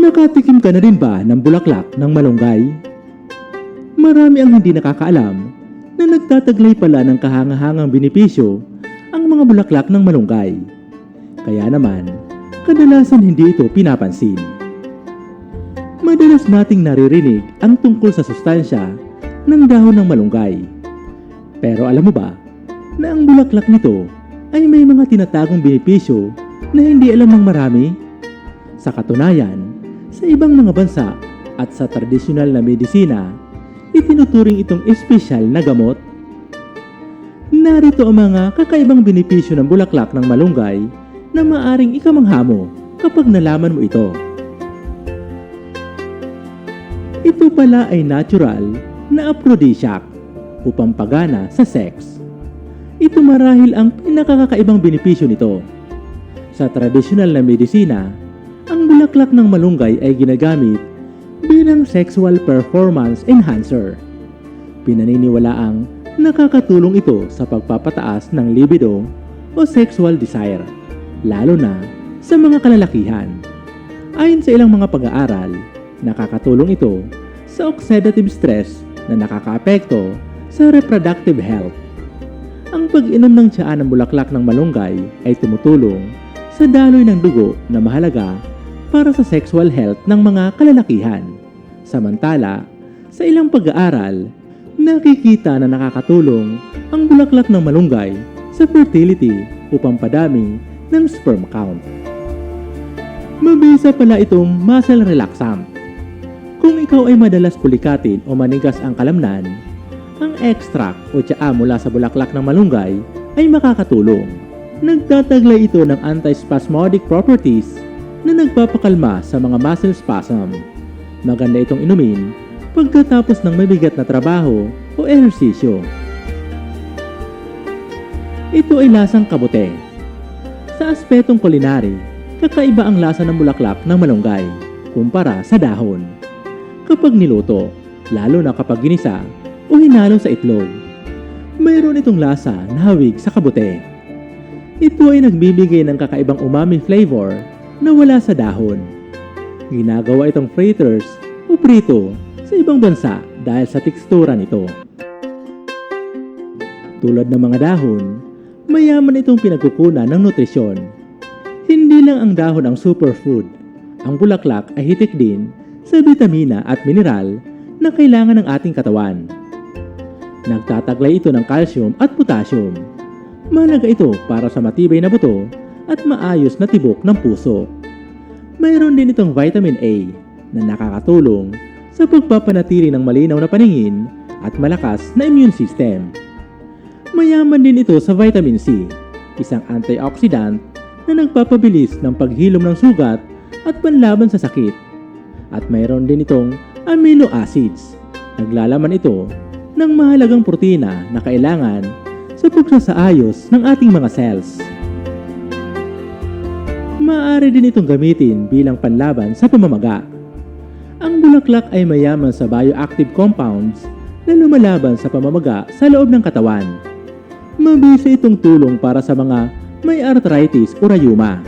Nakatikim ka na rin ba ng bulaklak ng malunggay? Marami ang hindi nakakaalam na nagtataglay pala ng kahangahangang benepisyo ang mga bulaklak ng malunggay. Kaya naman, kadalasan hindi ito pinapansin. Madalas nating naririnig ang tungkol sa sustansya ng dahon ng malunggay. Pero alam mo ba na ang bulaklak nito ay may mga tinatagong benepisyo na hindi alam ng marami? Sa katunayan, sa ibang mga bansa at sa tradisyonal na medisina, itinuturing itong espesyal na gamot. Narito ang mga kakaibang benepisyo ng bulaklak ng malunggay na maaring ikamanghamo kapag nalaman mo ito. Ito pala ay natural na aphrodisiac upang pagana sa sex. Ito marahil ang pinakakakaibang benepisyo nito. Sa tradisyonal na medisina, ang bulaklak ng malunggay ay ginagamit bilang sexual performance enhancer. Pinaniniwalaang nakakatulong ito sa pagpapataas ng libido o sexual desire, lalo na sa mga kalalakihan. Ayon sa ilang mga pag-aaral, nakakatulong ito sa oxidative stress na nakakaapekto sa reproductive health. Ang pag-inom ng tsaa ng bulaklak ng malunggay ay tumutulong sa daloy ng dugo na mahalaga para sa sexual health ng mga kalalakihan. Samantala, sa ilang pag-aaral, nakikita na nakakatulong ang bulaklak ng malunggay sa fertility upang padami ng sperm count. Mabisa pala itong muscle relaxant. Kung ikaw ay madalas pulikatin o manigas ang kalamnan, ang extract o tsaa mula sa bulaklak ng malunggay ay makakatulong. Nagtataglay ito ng antispasmodic properties na nagpapakalma sa mga muscle spasm. Maganda itong inumin pagkatapos ng mabigat na trabaho o ehersisyo. Ito ay lasang kabute. Sa aspetong culinary, kakaiba ang lasa ng bulaklak ng malunggay kumpara sa dahon. Kapag niluto, lalo na kapag ginisa o hinalo sa itlog, mayroon itong lasa na hawig sa kabute. Ito ay nagbibigay ng kakaibang umami flavor na wala sa dahon. Ginagawa itong fritters o prito sa ibang bansa dahil sa tekstura nito. Tulad ng mga dahon, mayaman itong pinagkukunan ng nutrisyon. Hindi lang ang dahon ang superfood. Ang bulaklak ay hitik din sa bitamina at mineral na kailangan ng ating katawan. Nagtataglay ito ng calcium at potassium. Mahalaga ito para sa matibay na buto at maayos na tibok ng puso. Mayroon din itong vitamin A na nakakatulong sa pagpapanatili ng malinaw na paningin at malakas na immune system. Mayaman din ito sa vitamin C, isang antioxidant na nagpapabilis ng paghilom ng sugat at panlaban sa sakit. At mayroon din itong amino acids. Naglalaman ito ng mahalagang protina na kailangan sa pagsasaayos ng ating mga cells. Maaari din itong gamitin bilang panlaban sa pamamaga. Ang bulaklak ay mayaman sa bioactive compounds na lumalaban sa pamamaga sa loob ng katawan. Mabisa itong tulong para sa mga may arthritis o rayuma.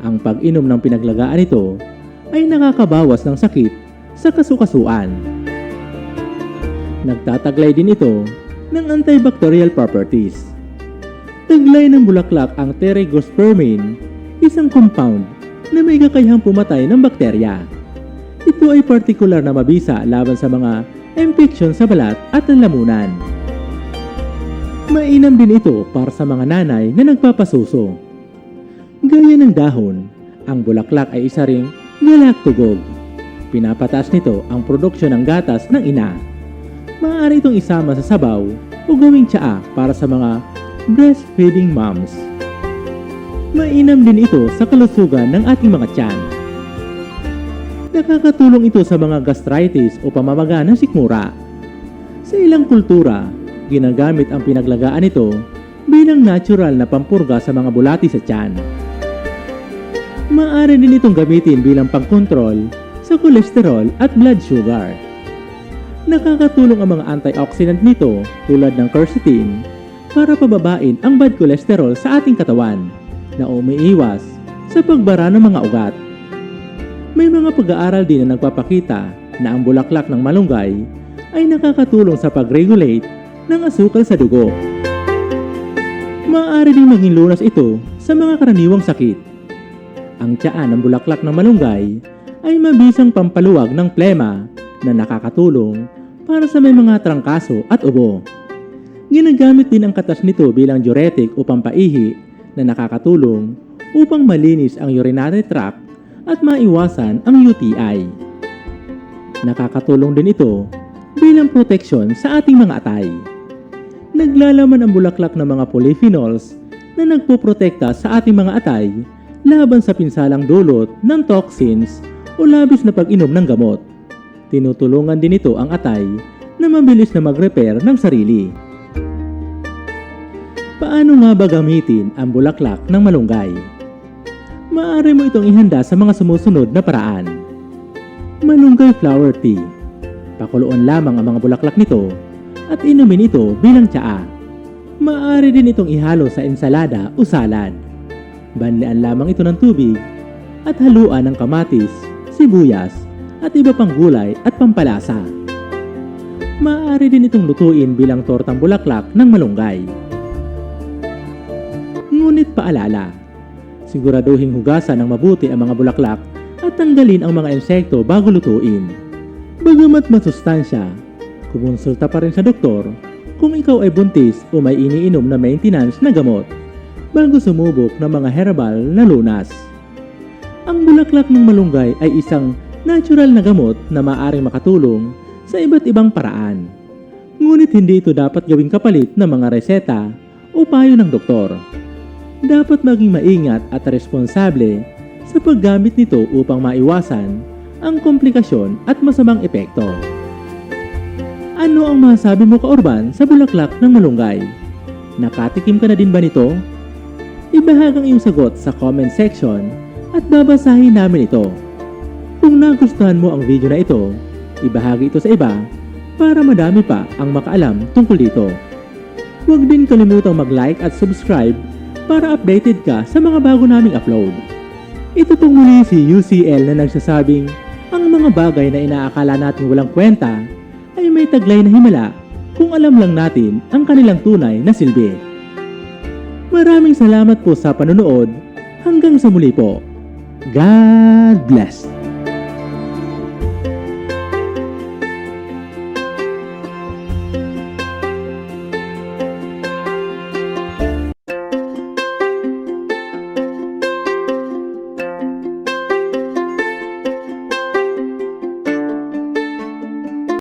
Ang pag-inom ng pinaglagaan nito ay nakakabawas ng sakit sa kasukasuan. Nagtataglay din ito ng antibacterial properties. Taglay ng bulaklak ang pterygospermin, isang compound na may kakayahang pumatay ng bakterya. Ito ay partikular na mabisa laban sa mga infeksyon sa balat at lalamunan. Mainam din ito para sa mga nanay na nagpapasuso. Gaya ng dahon, ang bulaklak ay isa ring galactogog. Pinapataas nito ang produksyon ng gatas ng ina. Maaari itong isama sa sabaw o gawing tsaa para sa mga breastfeeding moms. Mainam din ito sa kalusugan ng ating mga tiyan. Nakakatulong ito sa mga gastritis o pamamaga ng sikmura. Sa ilang kultura, ginagamit ang pinaglagaan nito bilang natural na pampurga sa mga bulati sa tiyan. Maaari din itong gamitin bilang pangkontrol sa kolesterol at blood sugar. Nakakatulong ang mga antioxidant nito tulad ng quercetin para pababain ang bad cholesterol sa ating katawan na umiiwas sa pagbara ng mga ugat. May mga pag-aaral din na nagpapakita na ang bulaklak ng malunggay ay nakakatulong sa pag-regulate ng asukal sa dugo. Maaari din maging lunas ito sa mga karaniwang sakit. Ang tiyaan ng bulaklak ng malunggay ay mabisang pampaluwag ng plema na nakakatulong para sa may mga trangkaso at ubo. Ginagamit din ang katas nito bilang diuretic o pampaihi na nakakatulong upang malinis ang urinary tract at maiwasan ang UTI. Nakakatulong din ito bilang proteksyon sa ating mga atay. Naglalaman ang bulaklak ng mga polyphenols na nagpoprotekta sa ating mga atay laban sa pinsalang dulot ng toxins o labis na pag-inom ng gamot. Tinutulungan din ito ang atay na mabilis na mag-repair ng sarili. Paano nga ba gamitin ang bulaklak ng malunggay? Maaari mo itong ihanda sa mga sumusunod na paraan. Malunggay flower tea. Pakuluan lamang ang mga bulaklak nito at inumin ito bilang tsaa. Maaari din itong ihalo sa ensalada o salad. Banlian lamang ito ng tubig at haluan ng kamatis, sibuyas at iba pang gulay at pampalasa. Maaari din itong lutuin bilang tortang bulaklak ng malunggay. Ngunit paalala, siguraduhin hugasan ng mabuti ang mga bulaklak at tanggalin ang mga insekto bago lutuin. Bagamat masustansya, kumonsulta pa rin sa doktor kung ikaw ay buntis o may iniinom na maintenance na gamot bago sumubok ng mga herbal na lunas. Ang bulaklak ng malunggay ay isang natural na gamot na maaaring makatulong sa iba't ibang paraan. Ngunit hindi ito dapat gawing kapalit ng mga reseta o payo ng doktor. Dapat maging maingat at responsable sa paggamit nito upang maiwasan ang komplikasyon at masamang epekto. Ano ang masasabi mo, Kaorban, sa bulaklak ng malunggay? Nakatikim ka na din ba nito? Ibahagi ang iyong sagot sa comment section at babasahin namin ito. Kung nagustuhan mo ang video na ito, ibahagi ito sa iba para madami pa ang makaalam tungkol dito. Huwag din kalimutang mag-like at subscribe para updated ka sa mga bago naming upload. Ito pong muli si UCL na nagsasabing ang mga bagay na inaakala natin walang kwenta ay may taglay na himala kung alam lang natin ang kanilang tunay na silbi. Maraming salamat po sa panonood. Hanggang sa muli po. God bless!